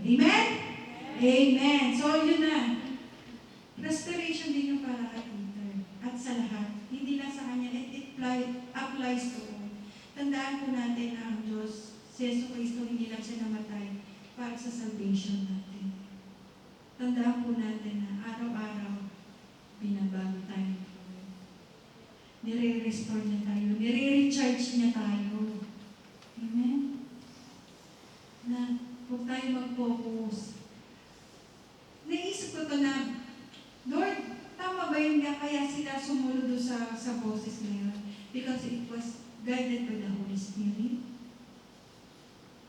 Amen? Amen. So, yun na. Restoration din yung para kay Peter. At sa lahat. Hindi lang sa kanya. It applies to all. Tandaan po natin na ang Diyos, si Yesu Cristo, hindi lang siya namatay para sa salvation natin. Tandaan po natin na araw-araw, binabago tayo. Nire-restore niya tayo. Nire-recharge niya tayo. Amen? Na huwag tayo mag-focus. Naisip ko ito na, Lord, tama ba yun nga kaya sila sumunod sa boses na yun? Because it was guided by the Holy Spirit.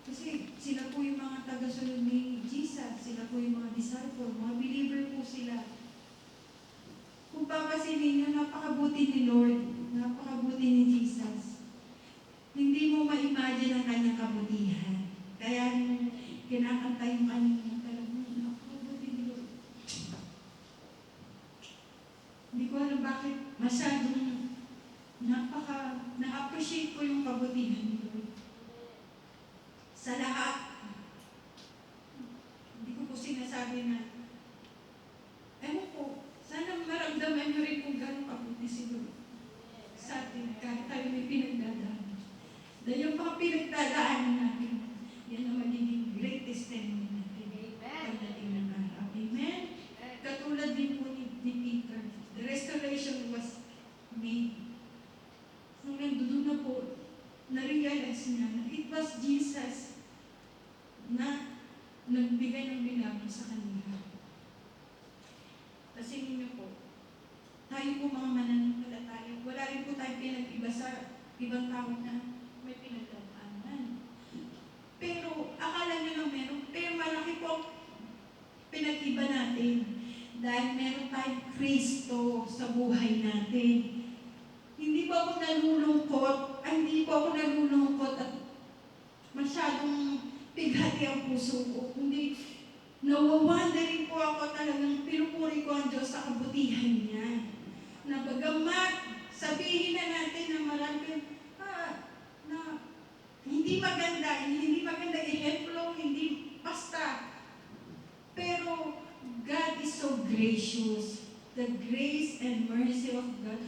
Kasi sila po yung mga taga-sunod ni Jesus. Sila po yung mga disciple. Mga believer po sila. Kung papasinin nyo, napakabuti ni Lord. Napakabuti ni Jesus. Hindi mo ma-imagine ang kanyang kabutihan. Kaya nung kinakanta yung kanyang talagang, napakabuti ni Lord. Hindi ko alam bakit masyadong na-appreciate ko yung kabutihan ni Lord. Sa lahat, hindi ko po sinasabi na, ewan po, sana maramdaman nyo rin kung gano'ng kabuti si Lord sa atin kahit tayo may pinagdadaan. Dahil yung mga pinagdadaanan natin, yan ang magiging great testimony natin. Pagdating ng araw. Amen? Katulad din po ni Peter, the restoration was made. Nung nandun na po, na-realize niya na it was Jesus na nagbigay ng milagro sa kanila. Kasi ninyo po, tayo po mga mananampalataya, wala rin po tayo pinag-iba sa ibang tao na may pinagdadaanan. Pero, akala nyo lang meron, pero malaki po pinag-iba natin. Dahil meron tayong Kristo sa buhay natin. Hindi po ako nalulungkot at masyadong pighati ang puso ko. Kundi, nawawanda rin po ako talagang pinupuri ko ang Diyos sa kabutihan niya. Na bagamat sabihin na natin na marami na hindi maganda ehemplo, hindi basta. Pero God is so gracious. The grace and mercy of God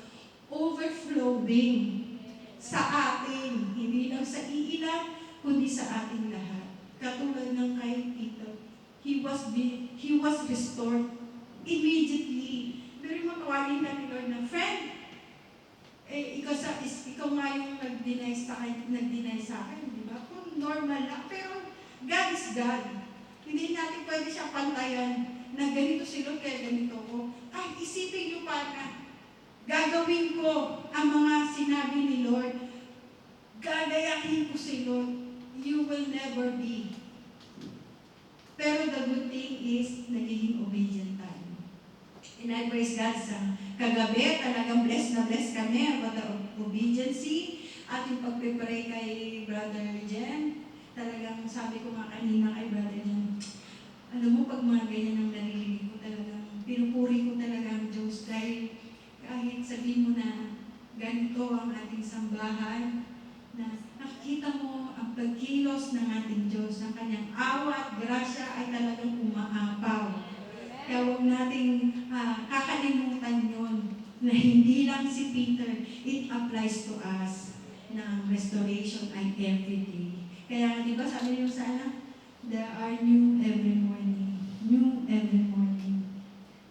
overflowing sa atin. Hindi lang sa iilan, kundi sa ating lahat. Katulad ng kay Peter. He was restored immediately. Pero matawagin na ni Lord na, friend, ikaw nga yung nag-deny sa akin, di ba? Kung normal lang. Pero God is God. Hindi natin pwede siyang pantayan na ganito si Lord, kaya ganito ko. Kahit isipin niyo pa na gagawin ko ang mga sinabi ni Lord. Gagayahin ko si Lord. You will never be. Pero the good thing is, nagiging obedient tayo. And I praise God sa kagabi, talagang blessed na blessed kami about the obedience. At yung pagpipray kay Brother Jem, talagang sabi ko nga kanina kay Brother Jem, alam mo, pag mga ganyan ang naririnig ko, talagang pinupuri ko talaga ang Diyos dahil kahit sabihin mo na ganito ang ating sambahan, na nakikita mo ang pagkilos ng ating Diyos, ang kanyang awa at grasya ay talagang umaapaw. Kaya huwag nating kakalimutan yun, na hindi lang si Peter, it applies to us, na ang restoration ay everyday. Kaya di ba sabi niyo sana, there are new every morning. New every morning.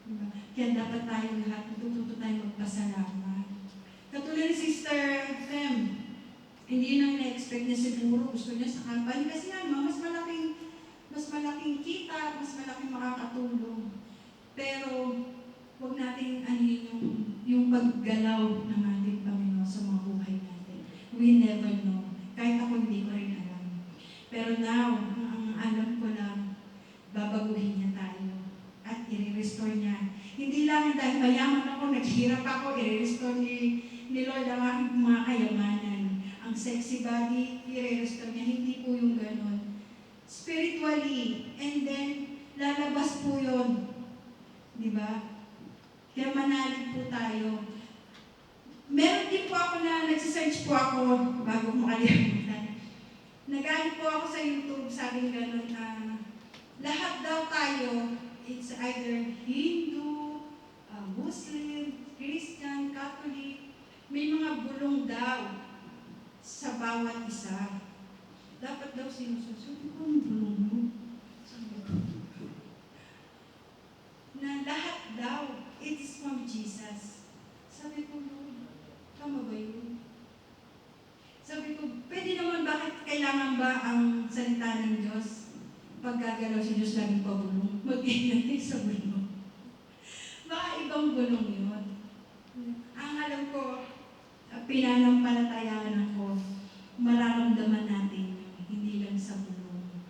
Diba? Kaya dapat tayo lahat, natututo tayo magpasalamat. Katulad ni Sister Fem, hindi nang na-expect niya siguro, gusto niya sa company. Kasi mas malaking kita, mas malaking makakatulong. Pero, huwag natin yung paggalaw ng ating Panginoon sa mga buhay natin. We never know. Kahit ako hindi ko rin alam. Pero now, ang alam ko lang, babaguhin niya tayo at i-restore niya. Hindi lang dahil mayaman ako, naghirap ako, i-restore ni Lord ang aking mga kayamanan. Ang sexy body, i-restore niya. Hindi po yung ganon. Spiritually, and then, lalabas po yun. Diba? Kaya manalig po tayo. Meron din po ako na nagsisearch po ako bago makalimutan. Nag-ano po ako sa YouTube, sabing gano'n na lahat Muslim, Christian, Catholic, may mga bulong daw sa bawat isa. Dapat daw sinusunod ko ang bulong mo. Sabi ko, na lahat daw, it is from Jesus. Sabi ko, Lord, tama ba yun? Sabi ko, pwede naman bakit kailangan ba ang salita ng Diyos? Pag gagalaw si Diyos, laging pabulong. Mag-ingat sa bulong. Baka ibang bulong yun. Ang alam ko, pinanampalatayaan ako, mararamdaman natin yun, hindi lang sa bulong.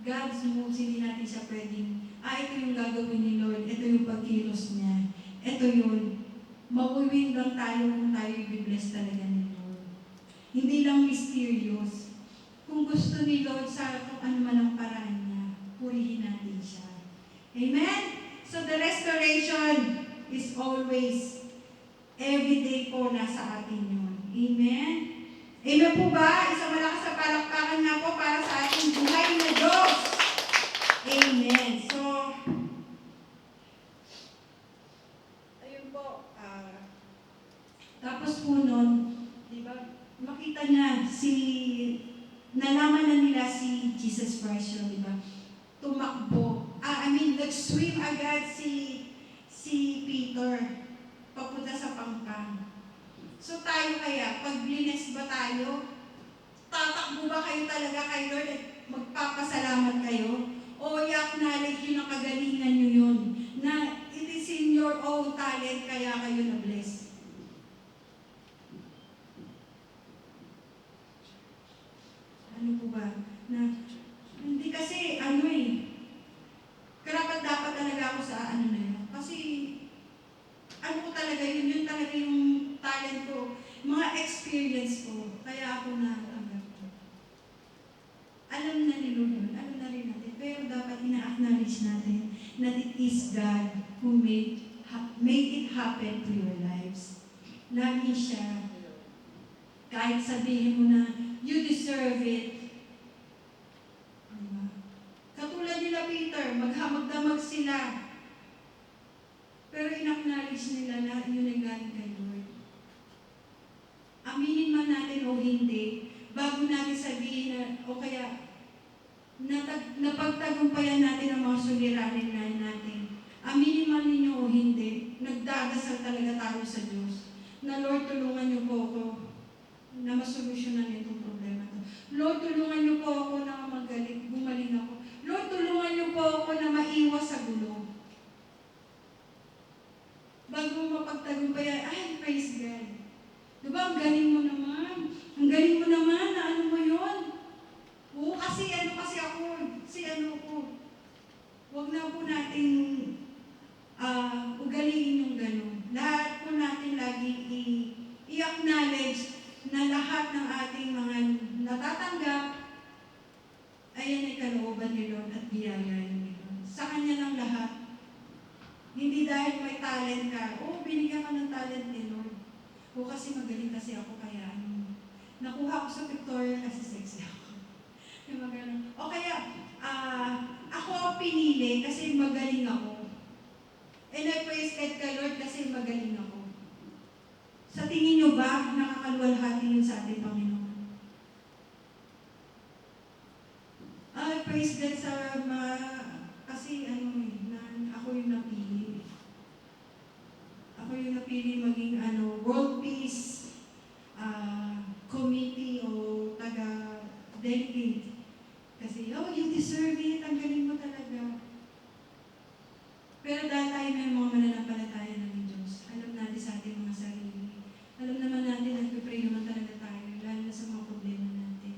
God's moves, hindi natin siya pwedeng, ito yung gagawin ni Lord, ito yung pagkilos niya, ito yun. Mauwiwin lang tayo kung tayo i-bless talaga ni Lord. Hindi lang mysterious. Kung gusto ni Lord sa kung ano man ang paraan niya, purihin natin siya. Amen? So the restoration is always, every day po nasa atin yun. Amen? Amen po ba? Isang malakas na palakpakan nga po para sa ating buhay na Diyos. Amen. So, ayun po. Tapos po nun, di ba, makita niya nalaman na nila si Jesus Christ yun, di ba? Tumakbo. Nag-swim agad si Peter papunta sa pangkang. So tayo kaya, pag blines ba tayo, tatakbo ba kayo talaga kay Lord at magpapasalamat kayo? O i-acknowledge yun ang kagalingan nyo yun, na it is in your own talent kaya kayo na-bless. Ano po ba? Hindi kasi, karapat dapat talaga ako sa na yun. Kasi, ko talaga yun talaga yung talent ko, mga experience ko, kaya ako na-agad ko. Alam na ni Lord yun, alam na rin natin, pero dapat ina-acknowledge natin that it is God who made it happen to your lives. Lagi siya, kahit sabihin mo na, you deserve it. Katulad nila Peter, maghamag-damag sila. Pero in-acknowledge nila na yun ay galing kay Lord. Aminin man natin o hindi, bago natin sabihin na, o kaya, napagtagumpayan natin ang mga suliranin na natin. Aminin man ninyo o hindi, nagdadasal talaga tayo sa Diyos. Na Lord, tulungan niyo po ako na masolusyonan itong problema to. Lord, tulungan niyo po ako na gumaling ako. Lord, tulungan niyo po ako na maiwas sa gulo. Bago mapagtagumpayan, praise God. Diba, ang galing mo naman. Ang galing mo naman na ano mo yun. Oo, kasi ako. Huwag na po nating ugaliin yung gano'n. Lahat po natin lagi i-acknowledge na lahat ng ating mga natatanggap, ayan ay kalooban ni Lord at biyaya ni Lord. Sa Kanya lang lahat. Hindi dahil may talent ka, binigyan ka ng talent ni Lord. Kasi magaling kasi ako, kaya nakuha ko sa pictorial kasi sexy ako. Yung magaling. O kaya, ako ang pinili kasi magaling ako. And I praise God kay Lord kasi magaling ako. Sa tingin nyo ba, nakakaluwalhati yun sa ating Panginoon? Praise God sa kasi ako yung napili. Ako yung napili maging World Peace Committee o taga-delegate. Kasi, you deserve it. Ang galing mo talaga. Pero dahil tayo may mga mananampalataya ng Diyos, alam natin sa ating mga sarili. Alam naman natin, nagpipray naman talaga tayo, lalo na sa mga problema natin.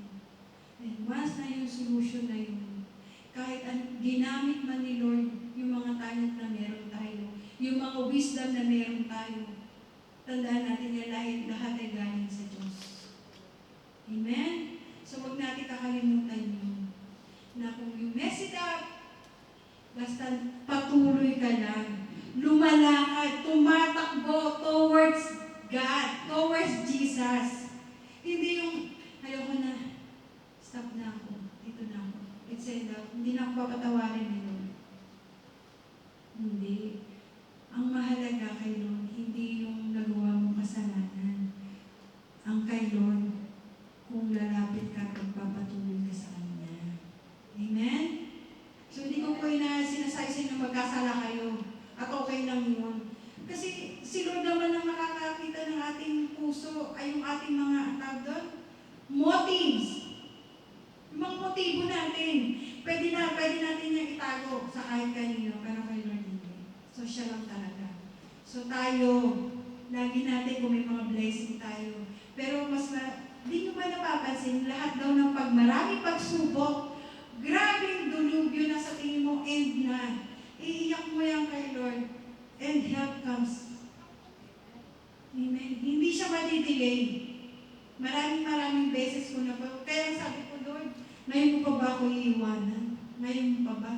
And once na yung solution na yun, kahit ginamit man ni Lord yung mga talent na meron tayo, yung mga wisdom na meron tayo, tandaan natin yan lahat ay galing sa Diyos. Amen? So huwag natin kakalimutan yun, na kung you mess it up, basta patuloy ka lang, lumalakad, tumatakbo towards God, towards Jesus. Hindi yung, ayoko na, stop na ako, dito na ako. It's enough. Hindi na ako papatawarin ni Lord. Hindi. Ang mahalaga, magkasala kayo at okay lang yun. Kasi si Lord naman ang nakakakita ng ating puso ay yung ating mga tawag doon, motives. Yung mga motibo natin. Pwede natin yung itago sa kahit kanino, pero kay Lord hindi. So siya lang talaga. So tayo, lagi natin kung may mga blessing tayo. Pero di nyo ba napapansin, lahat daw ng maraming pagsubok, grabing dulugyo na sa tingin mo, end na. Iiyak mo yan kay Lord, and help comes. Amen. Hindi siya madidelay. Maraming beses ko na po. Kaya sabi ko, Lord, ngayon mo pa ba ako iiwanan? Ngayon mo pa ba?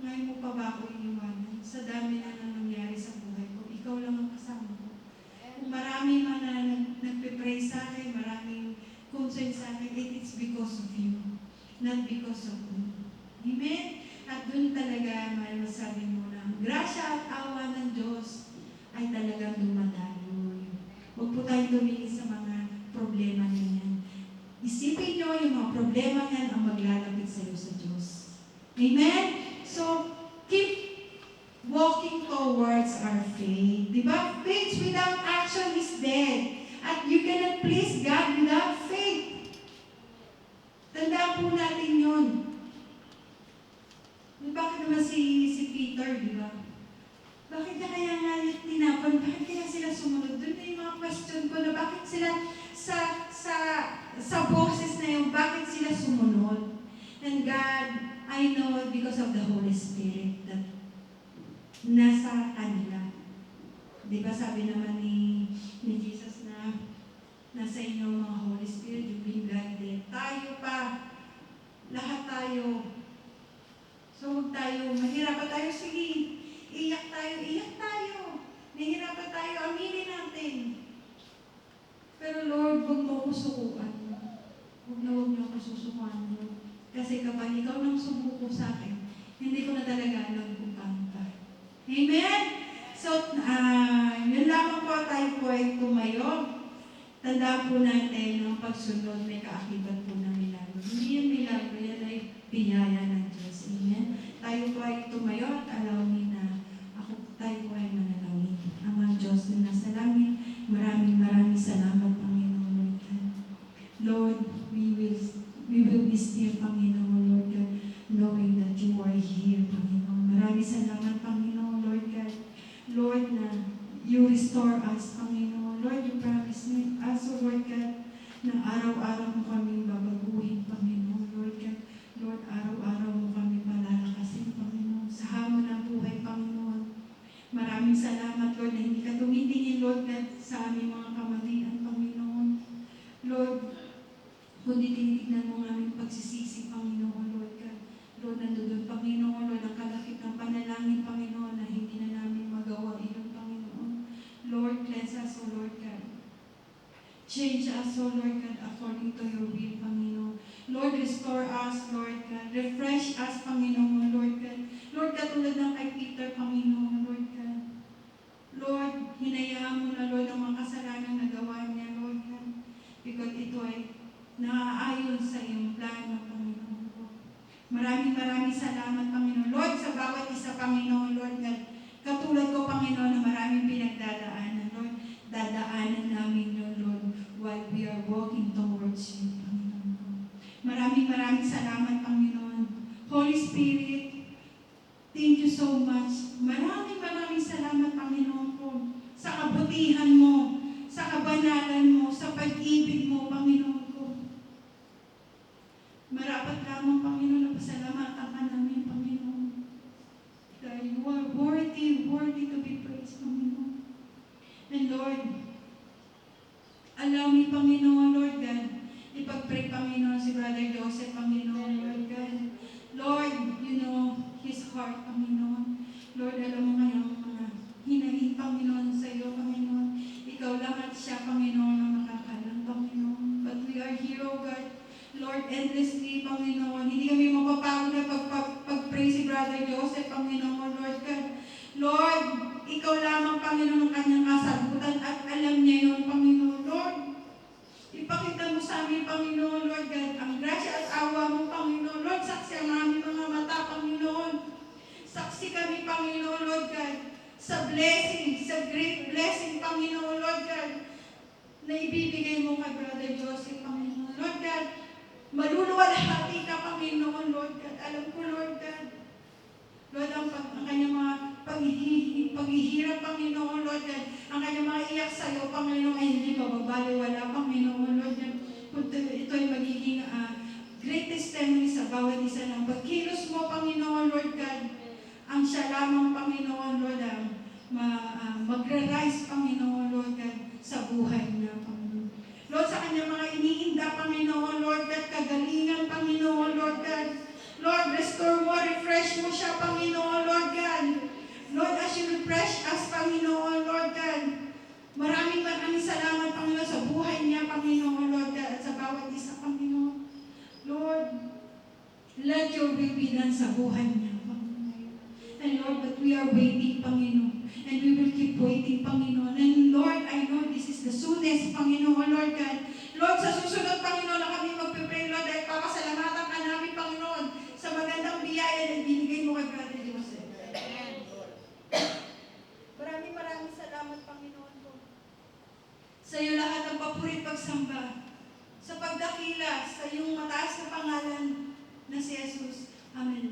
Ngayon mo pa ba ako iiwanan? Sa dami na nangyari sa buhay ko, ikaw lang ang kasama ko. Kung marami man na nagpe-pray sa akin, maraming concern sa akin, it's because of you, not because of me. Amen? At doon talaga, masabi mo na, grasya at awa ng Diyos ay talagang dumadaloy. Huwag po tayong tumingin sa mga problema niyan. Isipin nyo yung mga problema niyan ang maglalapit sa iyo sa Diyos. Amen? So, keep walking towards our faith. Diba? Faith without action is dead. At you cannot please God without faith. Tandaan po natin yun. Bakit naman si Peter, di ba? Bakit na kaya nga tinapon? Bakit kaya sila sumunod? Doon na yung mga question ko na bakit sila sa boses na yun, bakit sila sumunod? And God, I know because of the Holy Spirit that nasa kanila. Di ba sabi naman ni Jesus na nasa inyo mga Holy Spirit, you've been guided. Tayo pa, lahat tayo. So huwag tayo, mahirapan tayo, sige, iyak tayo. Nahihirapan tayo, aminin natin. Pero Lord, huwag mo ako sukuan. Huwag niyo ako susukuan. Kasi kapag ikaw nang sumuko sa akin, hindi ko na talaga alam kung paano tayo. Amen? So, yun lamang po, tayo po ay tumayo. Tandaan po natin, ang pagsunod may kaakibat po ng milagro. Hindi yung milagro, yan ay biyaya ng Diyos. Amen? Tayo po ay tumayo at alawin na tayo po ay manalangin. Amang Diyos na nasa langit, maraming salamat, Panginoon, Lord God. Lord, we will be still, Panginoon, Lord God, knowing that you are here, Panginoon. Maraming salamat, Panginoon, Lord God. Lord, na you restore us, Panginoon. Lord, you promise me, us, Lord God, na araw-araw mo kami babaguhin, Panginoon, Lord God. Lord, araw-araw mo kami palalakasin, Panginoon, sa hamon ng buhay, Panginoon. Maraming salamat, Lord, na hindi ka tumitingin, Lord God, sa aming mga kamalian, Panginoon. Lord, kundi tinitignan mo ang aming pagsisisi, Panginoon, Lord God. Lord, nandoon, Panginoon, Lord, ang kalakip ng panalangin, Panginoon, na hindi na namin magawa iyon, Panginoon. Lord, cleanse us, O Lord God. Change us, O Lord God, according to your will, Panginoon. Lord, restore us, Lord God. Refresh us, Panginoon, Lord God. Lord, katulad ng kay Peter, Panginoon, Lord God. Lord, hinayaan mo na, Lord, ang mga kasalanan na gawa niya, Lord God. Because ito ay naaayon sa iyong plano, Panginoon ko. Maraming salamat, Panginoon. Lord, sa bawat isa, Panginoon, Lord God. Katulad ko, Panginoon, na maraming pinagdadaanan, Lord. Dadaanan namin yun, Lord, while we are walking towards you, Panginoon ko. Maraming salamat, Panginoon. Holy Spirit, thank you so much. Maraming salamat, Panginoon ko, sa kabutihan mo, sa kabanalan mo, sa pag-ibig mo, Panginoon ko. Marapat lamang, Panginoon, na pasalamatan ka namin, Panginoon. Dahil you are worthy to be praised, Panginoon. And Lord, allow me, Panginoon, Lord God, ipag-pray, Panginoon, si Brother Joseph, Panginoon, Lord God. Lord, you know his heart, Panginoon. Lord, alam mo ngayong mga hinahin, Panginoon, sa iyo, Panginoon. Ikaw lang at siya, Panginoon, ang makakalang, Panginoon. But we are here, O God, Lord, endlessly, Panginoon. Hindi kami mapapagod na pag-pray si Brother Joseph, Panginoon, Lord God. Lord, ikaw lamang, Panginoon, ang kanyang kasagutan at alam niya yun, Panginoon. Lord, ipakita mo sa amin, Panginoon, Lord God, ang grasya at awa mo, Panginoon. Lord, saksi ang aming mga mata, Panginoon. Saksi kami, Panginoon. ang kanyang mga paghihirap, Panginoon, Lord God, ang kanyang mga iyak sa'yo, Panginoon, ay hindi mababaliwala, Panginoon, Lord God. Ito ay magiging great testimony sa bawat isa ng pagkilos mo, Panginoon, Lord God. Ang siya lamang, Panginoon, Lord, magra-rise, Panginoon, Lord God, sa buhay niya, Panginoon. Lord, sa kanyang mga iniinda, Panginoon, Lord God, kagalingan, Panginoon, Lord God. Lord, restore mo, refresh mo siya, Panginoon, Lord God. Lord, as you refresh us, Panginoon, Lord God. Maraming salamat, Panginoon, sa buhay niya, Panginoon, Lord God, at sa bawat isa, Panginoon. Lord, let your will be done sa buhay niya, Panginoon. And Lord, but we are waiting, Panginoon. And we will keep waiting, Panginoon. And Lord, I know this is the soonest, Panginoon, Lord God. Lord, sa susunod, Panginoon, na kami magpipray, Lord, dahil papasalamatan ka namin, Panginoon, sa magandang biyaya na binigay mo kay Brother Joseph. Maraming salamat, Panginoon ko. Sa iyo lahat ang papurit pagsamba, sa pagdakila, sa iyong mataas na pangalan na si Jesus. Amen.